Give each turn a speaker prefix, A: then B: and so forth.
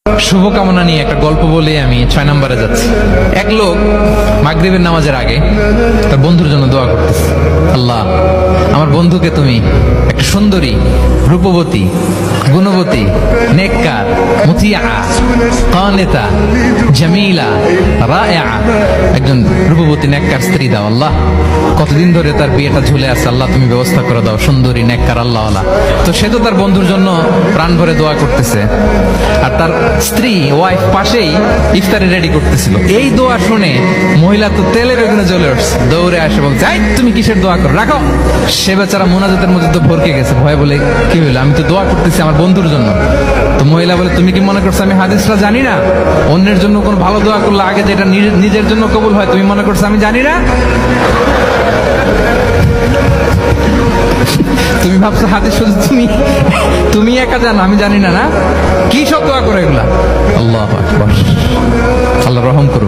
A: শুভকামনা নিয়ে একটা গল্প বলে আমি 6 নম্বরে যাচ্ছি। এক লোক মাগরিবের নামাজের আগে তার বন্ধুর জন্য দোয়া করতেছে, আল্লাহ আমার বন্ধুকে তুমি একটা সুন্দরী, রূপবতী, গুণবতী, নেককার, মুতিয়া, কানিতা, জামিলা, রায়া, একজন রূপবতী নেককার স্ত্রী দাও আল্লাহ। কতদিন ধরে তার বিয়েটা ঝুলে আছে, আল্লাহ তুমি ব্যবস্থা করে দাও, সুন্দরী, নেককার, আল্লাহ আল্লাহ। তো সে তো তার বন্ধুর জন্য প্রাণ ভরে দোয়া করতেছে, আর তার স্ত্রী ওয়াইফ পাশেই ইফতারি রেডি করতেছিল। এই দোয়া শুনে মহিলা তো তেলের বেগুনে জ্বলে উঠছে, দৌড়ে আসে বলছে, এই তুমি কিসের দোয়া করো, রাখো। সে বেচারা মোনাজাতের মধ্যে তো ভরকে গেছে, ভয় বলে কি হইলো, আমি তো দোয়া করতেছি আমার বন্ধুর জন্য। তো মহিলা বলে, তুমি কি মনে করছো আমি হাদিসটা জানি না? অন্যের জন্য কোন ভালো দোয়া করলে আগে যেটা নিজের জন্য কবুল হয়, তুমি মনে করছো আমি জানি না? তুমি ভাবছো হাদিস শুধু তুমি একা জানো, আমি জানি না? না কি সব দোয়া করে এগুলা? আল্লাহু আকবার, আল্লাহ রহম করুন।